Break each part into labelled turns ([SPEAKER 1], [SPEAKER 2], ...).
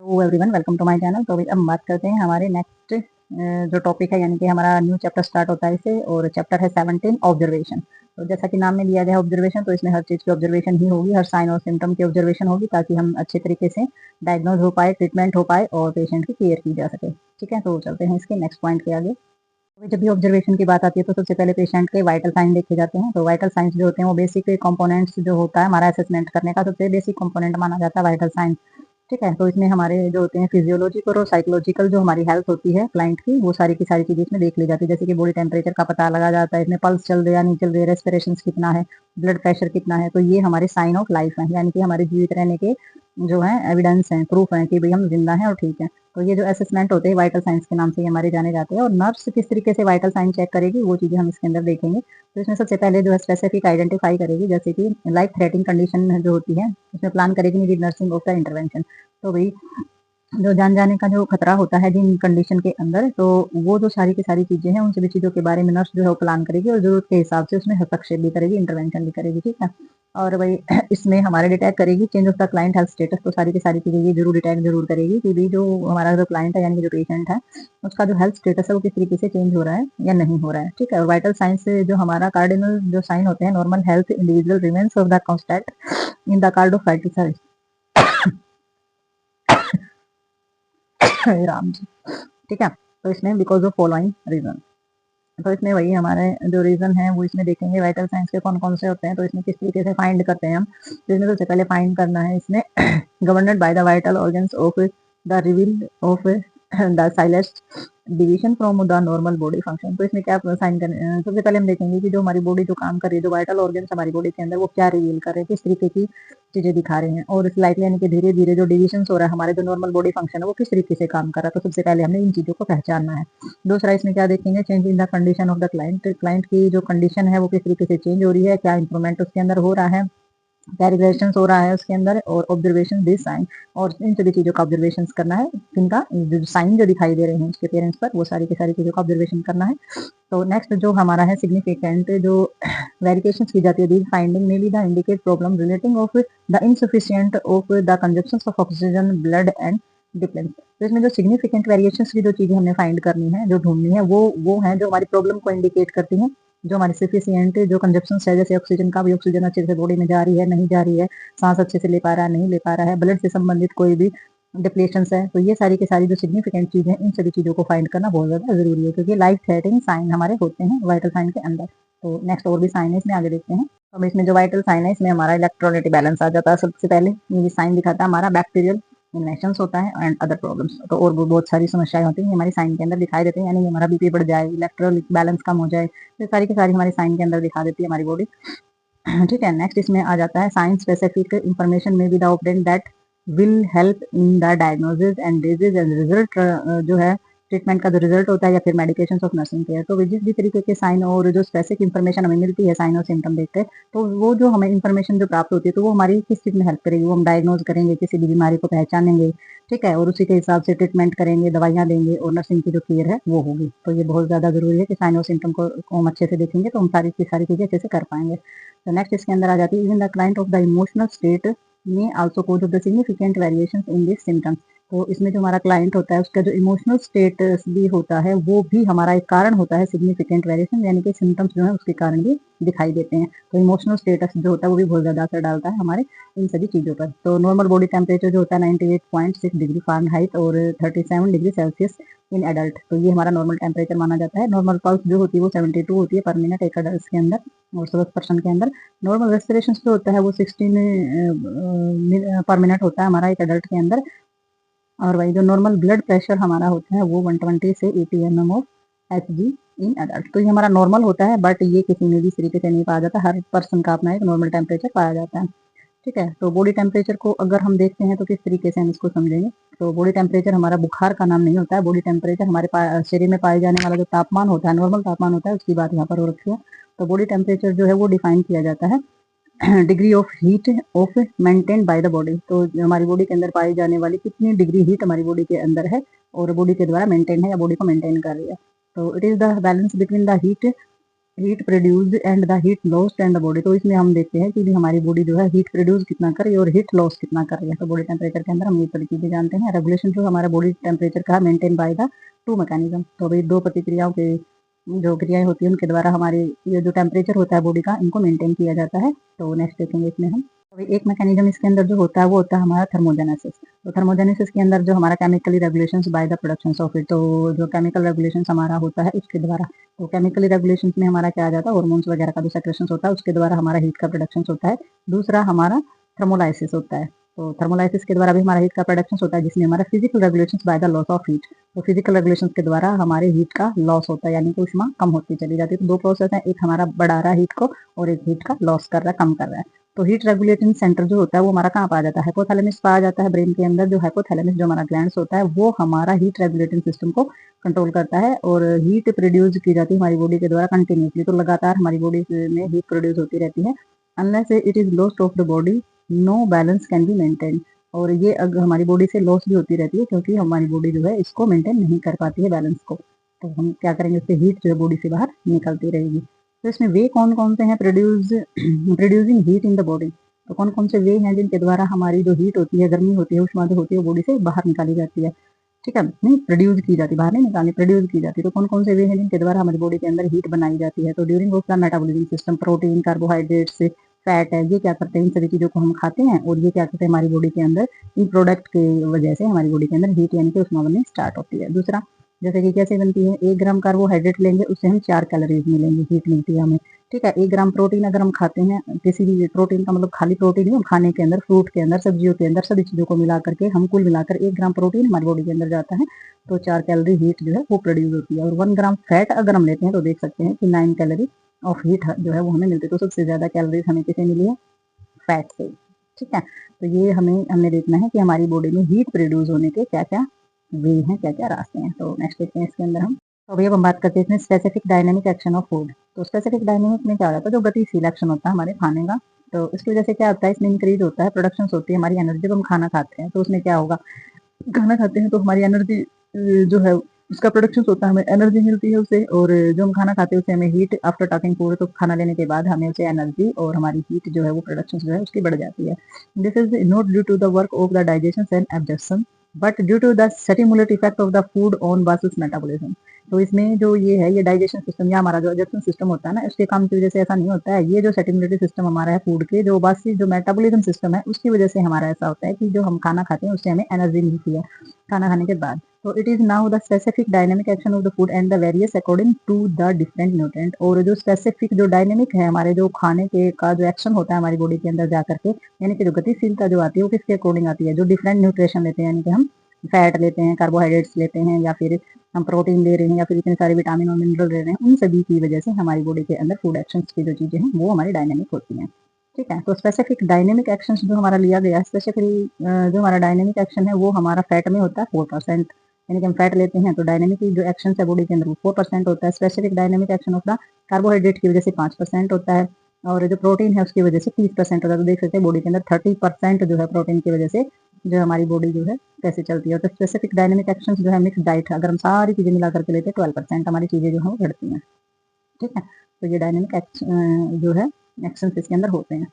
[SPEAKER 1] Hello everyone, welcome to my channel. तो अभी हम बात करते हैं हमारे नेक्स्ट जो टॉपिक है, यानी कि हमारा न्यू चैप्टर स्टार्ट होता है इससे। और चैप्टर है 17 ऑब्जर्वेशन। तो जैसा कि नाम में दिया गया है ऑब्जर्वेशन, तो इसमें हर चीज़ की ऑब्जर्वेशन ही होगी, हर साइन और सिम्टम की ऑब्जर्वेशन होगी, ताकि हम अच्छे तरीके से डायग्नोज हो पाए, ट्रीटमेंट हो पाए और पेशेंट की केयर की जा सके। ठीक है, तो चलते हैं इसके नेक्स्ट पॉइंट के आगे। तो जब भी ऑब्जर्वेशन की बात आती है तो सबसे पहले पेशेंट के वाइटल साइन देखे जाते हैं। तो वाइटल साइंस जो होते हैं वो बेसिक कंपोनेंट्स जो होता है हमारा असेसमेंट करने का सबसे बेसिक कंपोनेंट माना जाता है वाइटल साइन। ठीक है, तो इसमें हमारे जो होते हैं फिजियोलॉजिकल और साइकोलॉजिकल जो हमारी हेल्थ होती है क्लाइंट की, वो सारी की सारी चीजें इसमें देख ली जाती है। जैसे कि बॉडी टेम्परेचर का पता लगा जाता है, इसमें पल्स चल रहा है नहीं चल रही है, रेस्पिरेशन कितना है, ब्लड प्रेशर कितना है। तो ये हमारे साइन ऑफ लाइफ है, यानी कि हमारे जीवित रहने के जो है एविडेंस है, प्रूफ है कि भाई हम जिंदा हैं और ठीक है। तो ये जो असेसमेंट होते हैं वाइटल साइंस के नाम से हमारे जाने जाते हैं। और नर्स किस तरीके से वाइटल साइन चेक करेगी वो चीजें हम इसके अंदर देखेंगे। तो इसमें सबसे पहले जो है स्पेसिफिक आइडेंटिफाई करेगी, जैसे कि लाइफ थ्रेटिंग कंडीशन जो होती है उसमें प्लान करेगी need nursing of the intervention. तो भाई जो जान जाने का जो खतरा होता है जिन कंडीशन के अंदर, तो वो जो सारी की सारी चीजें हैं उन सभी चीजों के बारे में नर्स जो है वो प्लान करेगी और जरूरत के हिसाब से उसमें हस्तक्षेप भी करेगी, इंटरवेंशन भी करेगी। ठीक है, और भाई इसमें हमारे डिटेक्ट करेगी change of the client health status. तो सारी की सारी चीजें ये जरूर डिटेक्ट जरूर करेगी कि भाई जो हमारा जो क्लाइंट है यानी कि जो पेशेंट है उसका जो हेल्थ स्टेटस है वो किस तरीके से चेंज हो रहा है या नहीं हो रहा है। ठीक है, और वाइटल साइंस से जो हमारा कार्डिनल जो साइन होते हैं, normal health individual remains of the constant in the card of vital. Ram ji. ठीक है, तो इसमें बिकॉज ऑफ फॉलोइंग रीजन। तो इसमें वही हमारे जो रीजन है वो इसमें देखेंगे वाइटल साइंस के कौन कौन से होते हैं। तो इसमें किस तरीके से फाइंड करते हैं हम, तो इसमें सबसे पहले फाइंड करना है इसमें governed by the vital organs of the reveal of the slightest division from the normal body function. तो इसमें क्या साइन करने, सबसे पहले हम देखेंगे कि जो हमारी बॉडी जो काम कर रही है, जो वाइटल ऑर्गन्स हमारी बॉडी के अंदर वो क्या रिवील कर रहे हैं, किस तरीके की चीजें दिखा रहे हैं। और स्लाइटली यानी कि धीरे धीरे जो डिविजन हो रहा है हमारे जो नॉर्मल बॉडी फंक्शन है वो किस तरीके से काम कर रहा है। तो सबसे पहले हमने इन चीजों को पहचानना है। दूसरा इसमें क्या देखेंगे, change in the condition of the client. Client की जो कंडीशन है वो किस तरीके से चेंज हो रही है, क्या इंप्रूवमेंट उसके अंदर हो रहा है, क्या रिग्रेशन हो रहा है उसके अंदर। और ऑब्जर्वेशन दिस साइन, और इन सभी चीजों का ऑब्जर्वेशन करना है, जिनका जो साइन जो दिखाई दे रहे हैं उसके पेरेंट्स पर, वो सारी की सारी चीजों का ऑब्जर्वेशन करना है। तो नेक्स्ट जो हमारा है सिग्निफिकेंट जो वेरिफिकेशन की जाती है, फाइंडिंग में भी the indicate problem relating of the insufficient of the consumption of oxygen blood and difference. तो इसमें जो सिग्निफिकेंट वेरिएशन की जो चीजें हमने फाइंड करनी है, जो ढूंढनी है, वो है जो हमारी प्रॉब्लम को इंडिकेट करती है। जो हमारी सफिशिएंट जो कंजप्शन है, जैसे ऑक्सीजन का भी, ऑक्सीजन अच्छे से बॉडी में जा रही है नहीं जा रही है, सांस अच्छे से ले पा रहा है नहीं ले पा रहा है, ब्लड से संबंधित कोई भी डिप्लेशन है। तो ये सारी की सारी जो सिग्निफिकेंट चीजें इन सभी चीजों को फाइंड करना बहुत ज्यादा जरूरी है, क्योंकि लाइफ थ्रेटनिंग साइन हमारे होते हैं वाइटल साइन के अंदर। तो नेक्स्ट और भी साइन है इसमें आगे देखते हैं। अब इसमें जो वाइटल साइन है इसमें हमारा इलेक्ट्रोलाइट बैलेंस आ जाता है। सबसे पहले ये साइन दिखाता है हमारा बैक्टीरियल इन्फेक्शन होता है एंड अदर प्रॉब्लम्स। तो और भी बहुत सारी समस्याएं होती हैं हमारी साइन के अंदर दिखाई देती हैं, यानी हमारा बीपी बढ़ जाए, इलेक्ट्रोलाइट बैलेंस कम हो जाए, तो सारी की सारी हमारी साइन के अंदर दिखा देती है हमारी बॉडी। ठीक है, नेक्स्ट इसमें आ जाता है साइंस स्पेसिफिक इंफॉर्मेशन में भी the obtain that will help in the diagnosis and disease and result जो है ट्रीटमेंट का जो रिजल्ट होता है या फिर मेडिकेशन ऑफ नर्सिंग केयर। तो जिस भी तरीके के साइन और जो स्पेसिफिक इन्फॉर्मेशन हमें मिलती है साइन और सिम्टम देखते हैं, तो वो जो हमें इन्फॉर्मेशन जो प्राप्त होती है तो वो हमारी किस चीज में हेल्प करेगी, वो हम डायग्नोज करेंगे, किसी भी बीमारी को पहचानेंगे। ठीक है, और उसी के हिसाब से ट्रीटमेंट करेंगे, दवाइयाँ देंगे और नर्सिंग की जो केयर है वो होगी। तो ये बहुत ज्यादा जरूरी है कि साइन और सिम्टम को हम अच्छे से देखेंगे तो हम सारी की सारी चीजें अच्छे से कर पाएंगे। तो नेक्स्ट इसके अंदर आ जाती है even the client of the emotional state में also cause of the significant variations in this symptoms. तो इसमें जो हमारा क्लाइंट होता है उसका जो इमोशनल स्टेटस भी होता है वो भी हमारा एक कारण होता है सिग्निफिकेंट वेरिएशन, यानी कि सिम्टम्स जो है उसके कारण भी दिखाई देते हैं। तो इमोशनल स्टेटस जो होता है वो भी बहुत ज्यादा असर डालता है हमारे इन सभी चीजों पर। तो नॉर्मल बॉडी टेम्परेचर जो होता है 98.6 डिग्री फ़ारेनहाइट और 37 डिग्री सेल्सियस इन एडल्ट, तो ये हमारा नॉर्मल टेम्परेचर माना जाता है। नॉर्मल पल्स जो होती है वो 72 होती है पर मिनट एक एडल्ट के अंदर और 7 पर्सन के अंदर। नॉर्मल रेस्पिरेशन जो होता है वो 16 पर मिनट होता है हमारा एक एडल्ट के अंदर। और वही जो नॉर्मल ब्लड प्रेशर हमारा होता है वो 120 से 80 mm of Hg in adult. तो ये हमारा नॉर्मल होता है, बट ये किसी में भी इस तरीके से नहीं पाया जाता, हर पर्सन का अपना एक नॉर्मल टेम्परेचर पाया जाता है। ठीक है, तो बॉडी टेम्परेचर को अगर हम देखते हैं तो किस तरीके से हम इसको समझेंगे। तो बॉडी टेम्परेचर हमारा बुखार का नाम नहीं होता है, बॉडी टेम्परेचर हमारे शरीर में पाए जाने वाला जो तापमान होता है, नॉर्मल तापमान होता है, उसकी बात यहाँ पर हो रखी है। तो बॉडी टेम्परेचर जो है वो डिफाइन किया जाता है degree of heat of maintain by the body. तो हमारी बॉडी के अंदर पाई जाने वाली कितनी डिग्री हीट हमारी बॉडी के अंदर है और बॉडी के द्वारा मेंटेन है या बॉडी को मेंटेन कर रही है। तो it is the balance between the heat heat produce and the heat lost and the body. तो इसमें हम देखते हैं कि भी हमारी बॉडी जो है हीट प्रोड्यूस कितना कर रही है और हीट लॉस कितना कर रही है। तो बॉडी टेम्परेचर के अंदर हम ये सारी चीजें जानते हैं। रेगुलेशन जो हमारा बॉडी टेम्परेचर का maintain by the two mechanism. तो भाई दो प्रतिक्रियाओं के जो क्रियाएं होती है उनके द्वारा हमारे ये जो टेम्परेचर होता है बॉडी का इनको मेंटेन किया जाता है। तो नेक्स्ट देखेंगे इसमें हम अभी एक मैकेनिज्म इसके अंदर जो होता है वो होता है हमारा थर्मोजेनेसिस। तो थर्मोजेनेसिस के अंदर जो हमारा chemically regulations by the production of it, तो जो केमिकल रेगुलेशन हमारा होता है उसके द्वारा। तो केमिकली रेगुलेशन में हमारा क्या आ जाता है, हार्मोन्स वगैरह का जो सेक्रेशन होता है उसके द्वारा हमारा हीट का प्रोडक्शन होता है। दूसरा हमारा थर्मोलाइसिस होता है। तो थर्मोलाइसिस के द्वारा भी हमारा हीट का प्रोडक्शन होता है, जिसमें हमारा physical regulation by the loss of heat. तो फिजिकल रेगुलेशन के द्वारा हमारे हीट का लॉस होता है, यानी कि ऊष्मा कम होती चली जाती है। तो दो प्रोसेस है, एक हमारा बढ़ा रहा है हीट को और एक हीट का लॉस कर रहा है, कम कर रहा है। तो हीट रेगुलेटिंग सेंटर जो होता है वो हमारा कहाँ पाया जाता है, हाइपोथैलेमस पाया जाता है। ब्रेन के अंदर जो हाइपोथैलेमस जो हमारा ग्लैंड्स होता है वो हमारा हीट रेगुलेटिंग सिस्टम को कंट्रोल करता है और हीट प्रोड्यूस की जाती है हमारी बॉडी के द्वारा कंटिन्यूसली। तो लगातार हमारी बॉडी में हीट प्रोड्यूस होती रहती है। Unless it is lost of the body no balance can be maintain. और ये अगर हमारी बॉडी से लॉस भी होती रहती है क्योंकि हमारी बॉडी जो है इसको मेंटेन नहीं कर पाती है बैलेंस को। तो हम क्या करेंगे, उससे हीट जो है बॉडी से बाहर निकलती रहेगी। तो इसमें वे कौन कौन से हैं producing heat in the body. तो कौन कौन से वे हैं जिनके द्वारा हमारी जो हीट होती है, गर्मी होती है, ऊष्मा जो होती है वो बॉडी से बाहर निकाली जाती है। ठीक है, नहीं प्रोड्यूस की जाती, बाहर नहीं निकालनी, प्रोड्यूस की जाती है। तो कौन कौन से वे हैं जिनके द्वारा हमारी बॉडी के अंदर हीट बनाई जाती है। तो during of the metabolism system, protein, carbohydrates, fat है, ये क्या करते हैं, इन सभी चीजों को हम खाते हैं और ये क्या करते हैं हमारी बॉडी के अंदर इन प्रोडक्ट की वजह से हमारी बॉडी के अंदर हीट यानी कि ऊष्मा बननी स्टार्ट होती है। दूसरा, जैसे कि कैसे बनती है, 1 ग्राम कार्बोहाइड्रेट लेंगे उससे हम 4 कैलोरीज मिलेंगी, हीट मिलती है हमें। ठीक है, 1 ग्राम प्रोटीन अगर हम खाते हैं, किसी भी प्रोटीन का मतलब खाली प्रोटीन नहीं, हम खाने के अंदर, फ्रूट के अंदर, सब्जियों के अंदर, सभी चीजों को मिला करके हम कुल मिलाकर 1 ग्राम प्रोटीन हमारी बॉडी के अंदर जाता है। तो 4 कैलोरी हीट जो है वो प्रोड्यूस होती है। और 1 ग्राम फैट अगर हम लेते हैं तो देख सकते हैं कि 9 कैलोरी ऑफ हीट जो है वो हमें मिलती है। तो सबसे ज्यादा कैलोरीज हमें किसे मिली है, फैट से। ठीक है, तो ये हमने देखना है कि हमारी बॉडी में हीट प्रोड्यूस होने के क्या क्या वे हैं, क्या क्या रास्ते हैं। तो नेक्स्ट देखते हैं इसके अंदर हम। तो अभी अब हम बात करते हैं इसमें specific dynamic action of food. तो स्पेसिफिक डायनेमिक में क्या हो जाता है, जो गतिशील एक्शन होता है हमारे खाने का। तो इसकी वजह से क्या होता है, इसमें इंक्रीज होता है, प्रोडक्शन होती है हमारी एनर्जी। जब हम खाना खाते हैं तो उसमें क्या होगा, खाना खाते हैं तो हमारी एनर्जी जो है उसका प्रोडक्शन होता है, हमें एनर्जी मिलती है उससे। और जो हम खाना खाते हैं उससे हमें हीट आफ्टर टॉकिंग फूड, तो खाना लेने के बाद हमें उसे एनर्जी और हमारी हीट जो है वो प्रोडक्शन जो है उसकी बढ़ जाती है। This is not due to the work of the digestion and absorption but due to the stimulative effect of the food on basis metabolism. तो इसमें जो ये है, ये डाइजेशन सिस्टम या हमारा जो एब्जॉर्प्शन सिस्टम होता है ना, उसके काम की वजह से ऐसा नहीं होता है। ये जो स्टिमुलेटिव सिस्टम हमारा है फूड के, जो बासी जो मेटाबॉलिज्म सिस्टम है उसकी वजह से हमारा ऐसा होता है कि जो हम खाना खाते हैं उससे हमें एनर्जी मिलती है खाना खाने के बाद। तो it is now the specific dynamic action of the food and the various according to the different nutrient. और जो स्पेसिफिक जो डायनेमिक है हमारे जो खाने के का जो एक्शन होता है हमारी बॉडी के अंदर जाकर के, यानी कि जो गतिशीलता जो आती है वो किसके अकॉर्डिंग आती है, जो डिफरेंट न्यूट्रिशन लेते हैं, यानी कि हम फैट लेते हैं, कार्बोहाइड्रेट्स लेते हैं, या फिर हम प्रोटीन ले रहे हैं, या फिर इतने सारे विटामिन और मिनरल ले रहे हैं, उन सभी की वजह से हमारी बॉडी के अंदर फूड एक्शन की जो चीजें हैं वो हमारी डायनेमिक होती हैं। ठीक है, तो स्पेसिफिक डायनेमिक एक्शन जो हमारा लिया गया, स्पेसिफिकली जो हमारा डायनेमिक एक्शन है वो हमारा फैट में होता है 4%। यानी कि हम फैट लेते हैं तो डायनेमिक जो एक्शन है बॉडी के अंदर वो 4% होता है। Specific dynamic action of the carbohydrate की वजह से 5% होता है और जो प्रोटीन है उसकी वजह से 30% होता है। तो देख सकते हैं बॉडी के अंदर 30% जो है प्रोटीन की वजह से जो हमारी बॉडी जो है कैसे चलती है। तो स्पेसिफिक डायनेमिक एक्शन जो है मिक्स डाइट, अगर हम सारी चीजें मिला करके लेते हैं 12% हमारी चीजें जो है वो बढ़ती हैं। ठीक है, तो ये डायनेमिक जो है एक्शन इसके अंदर होते हैं।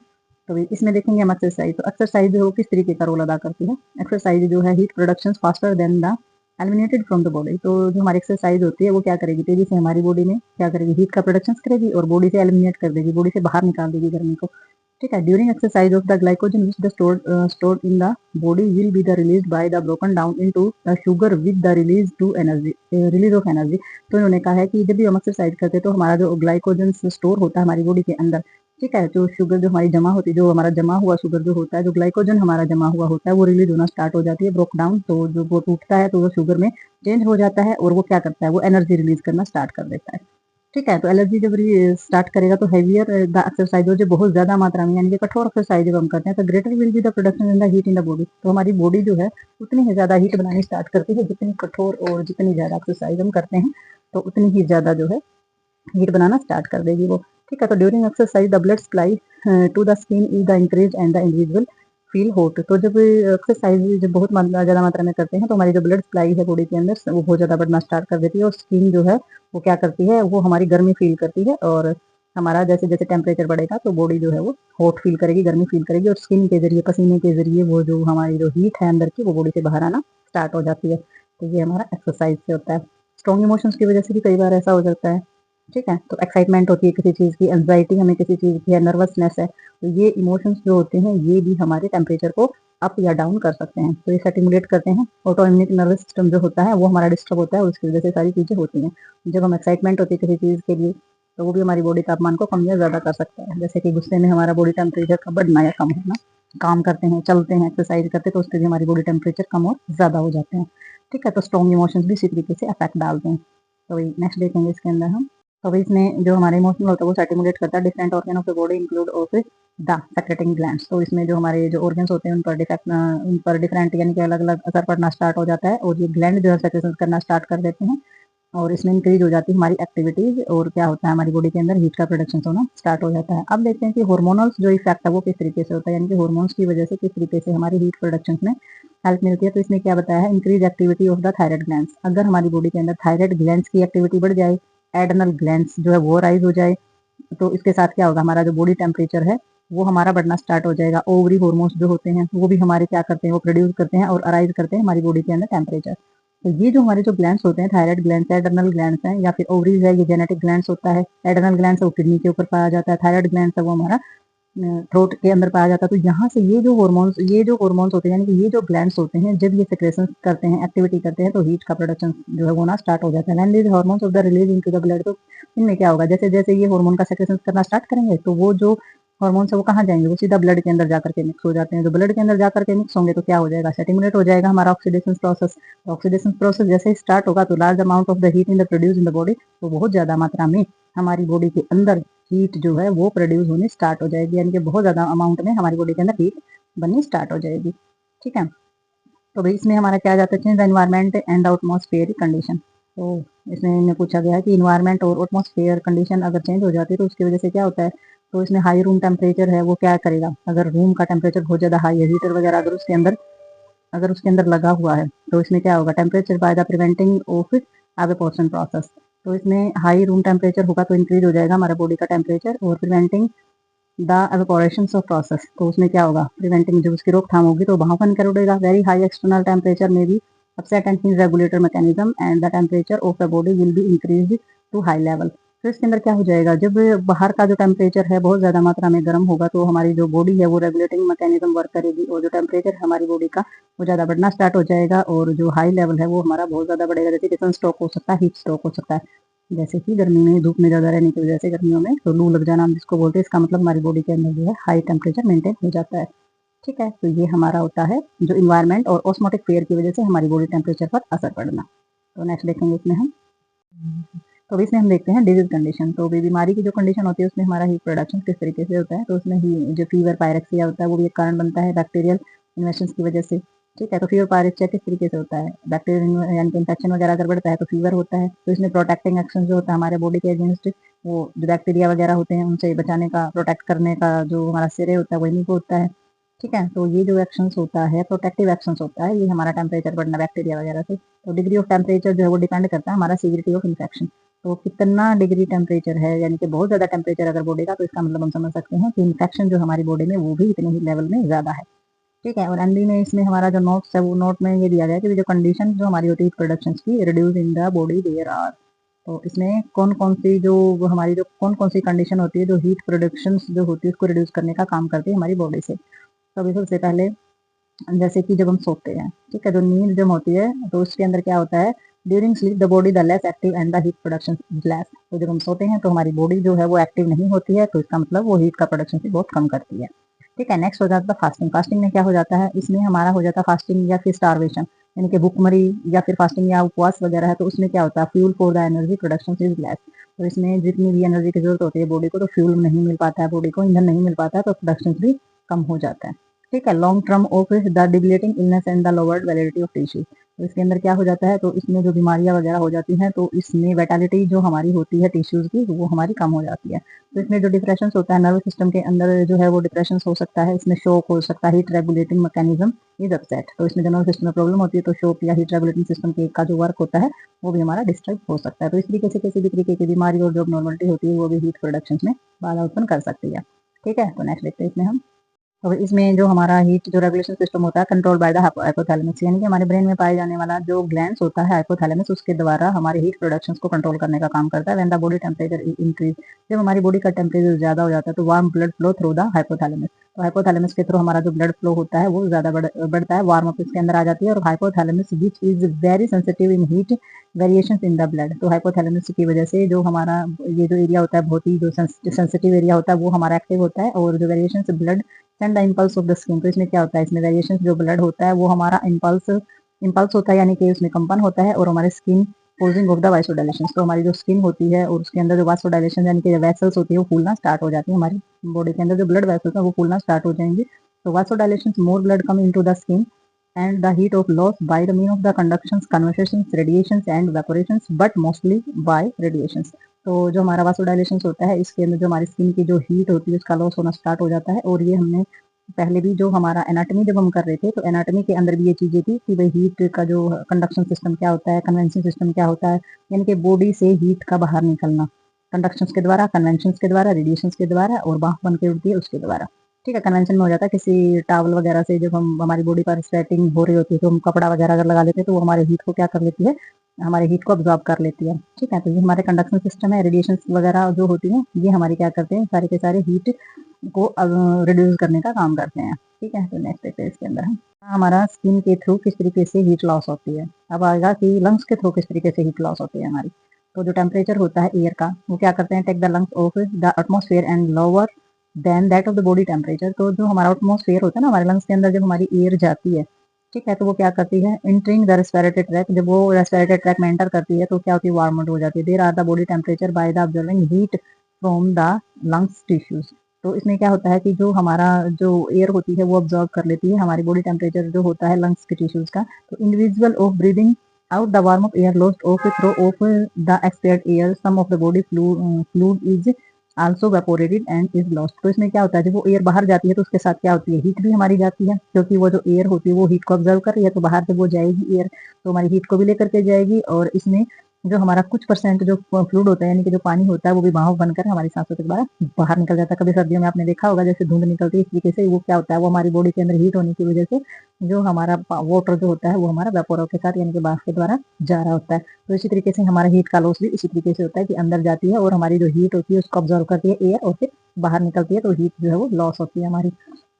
[SPEAKER 1] तो इसमें देखेंगे हम एक्सरसाइज। तो एक्सरसाइज जो किस तरीके का रोल अदा करती है, एक्सरसाइज जो है heat production faster than the eliminated from the body. तो जो हमारी एक्सरसाइज होती है वो क्या करेगी, तेजी से हमारी बॉडी में क्या करेगी, हीट का प्रोडक्शन करेगी और बॉडी से एलिमिनेट कर देगी, बॉडी से बाहर निकाल देगी गर्मी को। ठीक है, during exercise of the glycogen which the stored in the body will be the released by the broken down into the sugar with the release of energy। तो इन्होंने कहा है कि जब भी हम एक्सरसाइज करते हैं तो हमारा जो ग्लाइकोजन स्टोर होता है हमारी बॉडी के अंदर, ठीक है, जो शुगर जो हमारी जमा होती है, जो हमारा जमा हुआ शुगर जो होता है, जो ग्लाइकोजन हमारा जमा हुआ होता है वो रिलीज होना स्टार्ट हो जाती है, ब्रोक डाउन। तो जो वो टूटता है तो वो शुगर में चेंज हो जाता है और वो क्या करता है, वो एनर्जी रिलीज करना स्टार्ट कर देता है। ठीक है, तो एनर्जी जब स्टार्ट करेगा तो हैवियर द एक्सरसाइज जो बहुत ज्यादा मात्रा में, यानी कि कठोर एक्सरसाइज जब हम करते हैं तो greater will be the production in the heat in the body. तो हमारी बॉडी जो है उतनी ही ज्यादा हीट बनानी स्टार्ट करती है, जितनी कठोर और जितनी ज्यादा एक्सरसाइज हम करते हैं तो उतनी ही ज्यादा जो है हीट बनाना स्टार्ट कर देगी वो। ठीक है, तो during exercise the blood supply to the skin is the increase and the individual feel hot. तो जब एक्सरसाइज जब बहुत ज़्यादा मात्रा में करते हैं तो हमारी जो ब्लड सप्लाई है बॉडी के अंदर वो बहुत ज़्यादा बढ़ना स्टार्ट कर देती है और स्किन जो है वो क्या करती है, वो हमारी गर्मी फील करती है और हमारा जैसे जैसे टेम्परेचर बढ़ेगा तो बॉडी जो है वो हॉट फील करेगी, गर्मी फील करेगी और स्किन के जरिए, पसीने के जरिए वो जो हमारी जो हीट है अंदर की वो बॉडी से बाहर आना स्टार्ट हो जाती है। तो ये हमारा एक्सरसाइज से होता है। स्ट्रॉन्ग इमोशंस की वजह से भी कई बार ऐसा हो जाता है। ठीक है, तो एक्साइटमेंट होती है किसी चीज़ की, एंग्जाइटी हमें किसी चीज़ की है, नर्वसनेस है, तो ये इमोशंस जो होते हैं ये भी हमारे टेम्परेचर को अप या डाउन कर सकते हैं। तो ये स्टिमुलेट करते हैं। ऑटोइम्यूनिक नर्वस सिस्टम जो होता है वो हमारा डिस्टर्ब होता है और उसकी वजह से सारी चीज़ें होती हैं। जब हम एक्साइटमेंट होती है किसी चीज़ के लिए तो वो भी हमारी बॉडी तापमान को कम या ज़्यादा कर सकता है। जैसे कि गुस्से में हमारा बॉडी टेम्परेचर का बढ़ना या कम होना, काम करते हैं, चलते हैं, एक्सरसाइज करते हैं तो उससे भी हमारी बॉडी टेम्परेचर कम और ज़्यादा हो जाते हैं। ठीक है, तो स्ट्रॉन्ग इमोशंस भी इसी तरीके से अफेक्ट डालते हैं। तो वही नेक्स्ट देखेंगे इसके अंदर हम। तो वही इसमें जो हमारे इमोशनल होता है वो स्टिमुलेट करता है different organ of the body include of the secreting glands. तो इसमें जो हमारे जो ऑर्गन्स होते हैं उन पर डिफरेंट यानी कि अलग-अलग असर पड़ना स्टार्ट हो जाता है और ये ग्लैंड जो है सेक्रेशन करना स्टार्ट कर देते हैं और इसमें इंक्रीज हो जाती है हमारी एक्टिविटीज और क्या होता है हमारी बॉडी के अंदर हीट का प्रोडक्शन होना स्टार्ट हो जाता है। अब देखते हैं कि हार्मोनल्स जो इफेक्ट है वो किस तरीके से होता है, यानी कि हार्मोन्स की वजह से किस तरीके से हमारी हीट प्रोडक्शन में हेल्प मिलती है। तो इसमें क्या बताया है, increase activity of the thyroid glands. अगर हमारी बॉडी के अंदर थायराइड ग्लैंड्स की एक्टिविटी बढ़ जाए, एडनल ग्लैंड्स जो है वो राइज हो जाए, तो इसके साथ क्या होगा, हमारा जो बॉडी टेम्परेचर है वो हमारा बढ़ना स्टार्ट हो जाएगा। ओवरी हार्मोन्स जो होते हैं वो भी हमारे क्या करते हैं, वो प्रोड्यूस करते हैं और अराइज करते हैं हमारी बॉडी के अंदर टेम्परेचर। तो ये जो हमारे जो ग्लैंड्स होते हैं, थायराइड ग्लैंड्स है, एड्रेनल ग्लैंड्स हैं या फिर ओवरीज है, ये जेनेटिक ग्लैंड्स होता है। एड्रेनल ग्लैंड्स है वो किडनी के ऊपर पाया जाता है, थायराइड ग्लैंड्स है वो हमारा थ्रोट के अंदर पाया जाता है। तो यहाँ से ये जो हॉर्मोन्स होते हैं, यानी कि ये जो ग्लैंड्स होते हैं, जब ये सेक्रेशन करते हैं, एक्टिविटी करते हैं, तो हीट का प्रोडक्शन जो है वो ना स्टार्ट हो जाता है। When these hormones of the release into the blood, तो इनमें क्या होगा, जैसे जैसे ये हार्मोन का सेक्रेशन करना स्टार्ट करेंगे तो वो जो हार्मोन्स है वो कहाँ जाएंगे, वो सीधा ब्लड के अंदर जाकर के मिक्स हो जाते हैं। तो ब्लड के अंदर जाकर के मिक्स होंगे तो क्या हो जाएगा, स्टिमुलेट हो जाएगा हमारा ऑक्सीडेशन प्रोसेस। ऑक्सीडेशन प्रोसेस जैसे ही स्टार्ट होगा तो large amount of the heat in the produce in the body, तो बहुत ज्यादा मात्रा में हमारी बॉडी के अंदर हीट जो है वो प्रोड्यूस होनी स्टार्ट हो जाएगी, यानी कि बहुत ज़्यादा अमाउंट में हमारी बॉडी के अंदर हीट बननी स्टार्ट हो जाएगी। ठीक है, तो भाई इसमें हमारा क्या जाता है, change the environment and atmospheric condition. तो इसमें इन्हें पूछा गया है कि इन्वायरमेंट और एटमॉस्फेयर कंडीशन अगर चेंज हो जाती है तो उसकी वजह से क्या होता है। तो इसमें हाई रूम टेम्परेचर है वो क्या करेगा, अगर रूम का टेम्परेचर बहुत ज़्यादा हाई है, हीटर वगैरह अगर उसके अंदर लगा हुआ है तो इसमें क्या होगा, temperature by the preventing of evaporation process. तो इसमें हाई रूम टेम्परेचर होगा तो इंक्रीज हो जाएगा हमारा बॉडी का टेम्परेचर और preventing the evaporation of process, तो उसमें क्या होगा, प्रिवेंटिंग जब उसकी रोकथाम होगी तो भाप कर उड़ेगा। वेरी हाई एक्सटर्नल टेम्परेचर में भी upset and his regulator mechanism and the temperature of the body will be increase to high level. तो इसके अंदर क्या हो जाएगा, जब बाहर का जो टेम्परेचर है बहुत ज़्यादा मात्रा में गर्म होगा तो हमारी जो बॉडी है वो रेगुलेटिंग मैकेनिज्म वर्क करेगी और जो टेम्परेचर है हमारी बॉडी का वो ज़्यादा बढ़ना स्टार्ट हो जाएगा और जो हाई लेवल है वो हमारा बहुत ज़्यादा बढ़ेगा। जैसे कि सन स्ट्रोक हो सकता है, हीट स्ट्रोक हो सकता है, जैसे कि गर्मी में धूप में ज़्यादा रहने की वजह से गर्मियों में तो लू लग जाना हम जिसको बोलते हैं, इसका मतलब हमारी बॉडी के अंदर जो है हाई टेम्परेचर मेंटेन हो जाता है। ठीक है, तो ये हमारा होता है जो इन्वायरमेंट और ऑस्मोटिक फेयर की वजह से हमारी बॉडी टेम्परेचर पर असर पड़ना। तो नेक्स्ट देखेंगे इसमें हम। तो इसमें हम देखते हैं डिजीज कंडीशन। तो बीमारी की जो कंडीशन होती है उसमें हमारा हीट प्रोडक्शन किस तरीके से होता है। तो उसमें ही जो फीवर पायरेक्सिया होता है वो भी एक कारण बनता है बैक्टीरियल इन्फेक्शन की वजह से। ठीक है, तो फीवर पायरेक्सिया किस तरीके से होता है, बैक्टीरियल यानी कि इन्फेक्शन वगैरह अगर बढ़ता है तो फीवर होता है। तो इसमें प्रोटेक्टिंग एक्शन जो होता है हमारे बॉडी के अगेंस्ट, वो जो बैक्टीरिया वगैरह होते हैं उनसे बचाने का, प्रोटेक्ट करने का जो हमारा सिरे होता है वो इन्हीं को होता है। ठीक है, तो ये जो एक्शंस होता है, प्रोटेक्टिव एक्शंस होता है, ये हमारा टेम्परेचर बढ़ना बैक्टीरिया वगैरह से। तो डिग्री ऑफ टेम्परेचर जो है वो डिपेंड करता है हमारा सीवियरिटी ऑफ इन्फेक्शन। तो कितना डिग्री टेम्परेचर है, यानी कि बहुत ज़्यादा टेम्परेचर अगर बॉडी का, तो इसका मतलब हम समझ सकते हैं कि इन्फेक्शन जो हमारी बॉडी में वो भी इतने ही लेवल में ज़्यादा है। ठीक है, और एमडी में इसमें हमारा जो नोट्स है वो नोट में ये दिया गया है कि जो कंडीशन जो हमारी होती है प्रोडक्शन की, reduce in the body there are. तो इसमें कौन कौन सी जो हमारी जो कौन कौन सी कंडीशन होती है जो हीट प्रोडक्शन जो होती है उसको रिड्यूस करने का काम करती है हमारी बॉडी से। तो अभी सबसे पहले जैसे कि जब हम सोते हैं, ठीक है, जो नींद जब होती है तो उसके अंदर क्या होता है, during sleep the body the less active and the heat production is less. तो जब हम सोते हैं तो हमारी बॉडी जो है वो एक्टिव नहीं होती है, तो इसका मतलब वो हीट का प्रोडक्शन से बहुत कम करती है। ठीक है, नेक्स्ट हो जाता है फास्टिंग। फास्टिंग में क्या हो जाता है, इसमें हमारा हो जाता है फास्टिंग या फिर स्टारवेशन, यानी कि भूखमरी या फिर फास्टिंग या उपवास वगैरह है। तो उसमें क्या होता है, fuel for the energy production is less. तो इसमें जितनी भी एनर्जी की जरूरत होती है बॉडी को, तो फ्यूल नहीं मिल पाता है, बॉडी को ईंधन नहीं मिल पाता है, तो प्रोडक्शन भी कम हो जाता है। ठीक है, long term of the debilitating illness and the lowered validity of tissue. तो इसके अंदर क्या हो जाता है, तो इसमें जो बीमारियां वगैरह हो जाती हैं, तो इसमें वेटालिटी जो हमारी होती है टिश्यूज की, वो हमारी कम हो जाती है। तो इसमें जो डिप्रेशन होता है नर्वस सिस्टम के अंदर जो है वो डिप्रेशन हो सकता है, इसमें शोक हो सकता है, heat regulating mechanism is upset. तो इसमें जो नर्वस सिस्टम में प्रॉब्लम होती है तो शोक या हीट रेगुलेटिंग सिस्टम का जो वर्क होता है वो भी हमारा डिस्टर्ब हो सकता है। तो इस तरीके से किसी भी तरीके की बीमारी और जो नॉर्मलिटी होती है वो भी हीट प्रोडक्शन में बाधा उत्पन्न कर सकती है। ठीक है, तो नेक्स्ट देखते हैं इसमें हम। तो इसमें जो हमारा हीट जो रेगुलेशन सिस्टम होता है कंट्रोल बाय द हाइपोथैलेमस, यानी कि हमारे ब्रेन में पाए जाने वाला जो ग्लैंड्स होता है हाइपोथैलेमस, उसके द्वारा हमारे हीट प्रोडक्शन को कंट्रोल करने का काम करता है। When the body temperature increase, जब हमारी बॉडी का टेम्परेचर ज्यादा हो जाता है तो warm blood flow through the hypothalamus, तो हाइपोथैलेमस के थ्रू हमारा जो ब्लड फ्लो होता है वो ज्यादा बढ़ता है, वार्म अप इसके अंदर आ जाती है। और hypothalamus which is very sensitive in heat variations in the blood, तो हाइपोथैलेमस की वजह से जो हमारा ये जो एरिया होता है बहुत ही जो सेंसिटिव एरिया होता है वो हमारा एक्टिव होता है। और जो variations blood send the impulse of the skin, तो इसमें क्या होता है, इसमें वेरिएशन जो ब्लड होता है वो हमारा इम्पल्स इम्पल्स होता है, यानी कि उसमें कंपन होता है। और हमारे स्किन पोजिंग ऑफ द वाइसोडाइलेशन, तो हमारी जो स्किन होती है और उसके अंदर जो वाइसोडाइलेशन यानी कि जो वेसल्स होती है वो फूलना स्टार्ट हो जाती है, हमारी बॉडी के अंदर जो ब्लड वेसल्स है वो फूलना स्टार्ट हो जाएंगे। तो vasodilation more blood come into the skin and the heat of loss by the mean of the conductions, conversions, radiations and evaporations, but mostly by radiations। तो जो हमारा वासोडाइलेशन होता है इसके अंदर जो हमारी स्किन की जो हीट होती है उसका लॉस होना स्टार्ट हो जाता है। और ये हमने पहले भी जो हमारा एनाटॉमी जब हम कर रहे थे तो एनाटॉमी के अंदर भी ये चीजें थी कि भाई हीट का जो कंडक्शन सिस्टम क्या होता है, कन्वेंशन सिस्टम क्या होता है, यानी कि बॉडी से हीट का बाहर निकलना कंडक्शन के द्वारा, कन्वेंशन के द्वारा, रेडिएशन के द्वारा और बांफ बन के उड़ती है उसके द्वारा। ठीक है, कन्वेंशन में हो जाता है किसी टावल वगैरह से जब हम हमारी बॉडी पर स्वेटिंग हो रही होती है तो हम कपड़ा वगैरह अगर लगा लेते हैं तो वो हमारे हीट को क्या कर लेती है, हमारे हीट को अब्जॉर्ब कर लेती है। ठीक है, तो ये हमारे कंडक्शन सिस्टम है। रेडिएशन वगैरह जो होती है ये हमारी क्या करते हैं, सारे के सारे हीट को रिड्यूस करने का काम करते हैं। ठीक है, तो नेक्स्ट देखते हैं इसके अंदर हम हमारा स्किन के थ्रू किस तरीके से हीट लॉस होती है। अब आएगा कि लंग्स के थ्रू किस तरीके से हीट लॉस होती है हमारी। तो जो टेम्परेचर होता है एयर का वो क्या करते हैं, take the lungs of the atmosphere and lower than that of the body temperature. तो जो हमारा एटमॉस्फेयर होता है ना हमारे लंग्स के अंदर जब हमारी एयर जाती है, ठीक है, तो वो क्या करती है, एंटरिंग द रेस्पिरेटरी ट्रैक, जब वो रेस्पिरेटरी ट्रैक में एंटर करती है तो क्या होती है, वार्म हो जाती है। There are the body temperature by the observing heat from the lungs tissues. तो इसमें क्या होता है कि जो हमारा जो एयर होती है वो ऑब्जॉर्व कर लेती है हमारी बॉडी टेम्परेचर जो होता है लंग्स के टिश्यूज का। तो individual of breathing out the warm up air lost off through of the expired air, some of the body fluid is also evaporated and is lost। तो इसमें क्या होता है, जब वो एयर बाहर जाती है तो उसके साथ क्या होती है, हीट भी हमारी जाती है, क्योंकि वो जो एयर होती है वो हीट को ऑब्जर्व कर रही है। तो बाहर जब वो जाएगी एयर तो हमारी हीट को भी लेकर के जाएगी। और इसमें जो हमारा कुछ परसेंट जो फ्लूइड होता है यानी कि जो पानी होता है वो भी भाप बनकर हमारी सांसों के द्वारा बाहर निकल जाता है। कभी सर्दियों में आपने देखा होगा जैसे धुंध निकलती है, इस तरीके से वो क्या होता है, वो हमारी बॉडी के अंदर हीट होने की वजह से जो हमारा वाटर जो होता है वो हमारा वेपोर के साथ यानी कि भाप के द्वारा जा रहा होता है। तो इसी तरीके से हमारा हीट का लॉस भी इसी तरीके से होता है कि अंदर जाती है और हमारी जो हीट होती है उसको ऑब्जर्व करती है एयर और फिर बाहर निकलती है, तो हीट जो है वो लॉस होती है हमारी।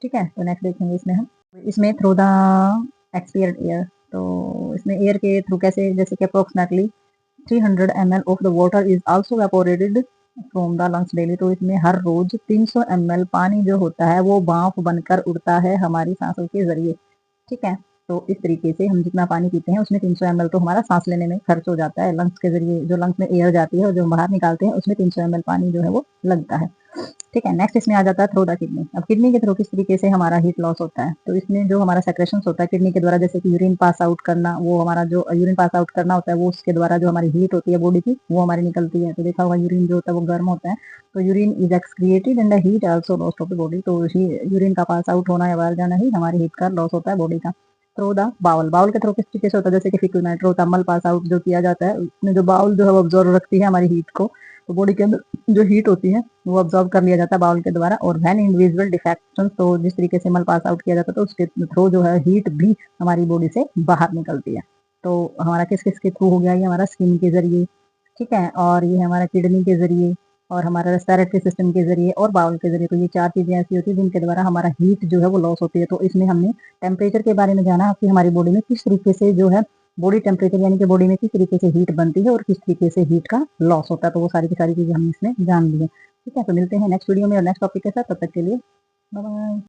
[SPEAKER 1] ठीक है, तो नेक्स्ट देखेंगे इसमें हम इसमें थ्रू द एक्सपियर्ड एयर। तो इसमें एयर के थ्रू कैसे, जैसे कि approximately 300 ml of the water is also evaporated from the lungs daily। तो इसमें हर रोज 300 ml पानी जो होता है वो भाप बनकर उड़ता है हमारी सांसों के जरिए। ठीक है, तो इस तरीके से हम जितना पानी पीते हैं उसमें 300 ml तो हमारा सांस लेने में खर्च हो जाता है लंग्स के जरिए, जो लंग्स में एयर जाती है और जो हम बाहर निकालते हैं उसमें 300 ml पानी जो है वो लगता है। ठीक है, नेक्स्ट इसमें आ जाता है थ्रू द किडनी। अब किडनी के थ्रू किस तरीके से हमारा हीट लॉस होता है, तो इसमें जो हमारा सेक्रेशन होता है किडनी के द्वारा, जैसे कि यूरिन पास आउट करना, वो हमारा जो यूरिन पास आउट करना होता है वो उसके द्वारा जो हमारी हीट होती है बॉडी की वो हमारी निकलती है। तो देखा होगा यूरिन जो होता है वो गर्म होता है, तो urine is excreted and heat also lost of the body. तो यूरिन का पास आउट होना या बाहर जाना ही हमारी हीट का लॉस होता है बॉडी का। थ्रू द बाउल, बाउल के थ्रू किस तरीके से होता है, जैसे कि फिकल मैटर होता है, मल पास आउट जो किया जाता है उसमें जो बाउल जो है वो ऑब्जर्व रखती है हमारी हीट को, तो बॉडी के अंदर जो हीट होती है वो ऑब्जर्व कर लिया जाता है बाउल के द्वारा। और वैन इंडिविजुअल डिफेक्शन, तो जिस तरीके से मल पास आउट किया जाता है तो उसके थ्रू जो है हीट भी हमारी बॉडी से बाहर निकलती है। तो हमारा किस किस के थ्रू हो गया, ये हमारा स्किन के जरिए, ठीक है, और ये हमारा किडनी के जरिए और हमारा रेस्पिरेटरी सिस्टम के जरिए और बाउल के जरिए। तो ये चार चीजें ऐसी होती है जिनके द्वारा हमारा हीट जो है वो लॉस होती है। तो इसमें हमने टेम्परेचर के बारे में जाना कि हमारी बॉडी में किस तरीके से जो है बॉडी टेम्परेचर यानी कि बॉडी में किस तरीके से हीट बनती है और किस तरीके से हीट का लॉस होता है। तो वो सारी की सारी चीजें हमने इसमें जान ली है। ठीक है, तो मिलते हैं नेक्स्ट वीडियो में और नेक्स्ट टॉपिक के साथ, तब तक के लिए बाय बाय।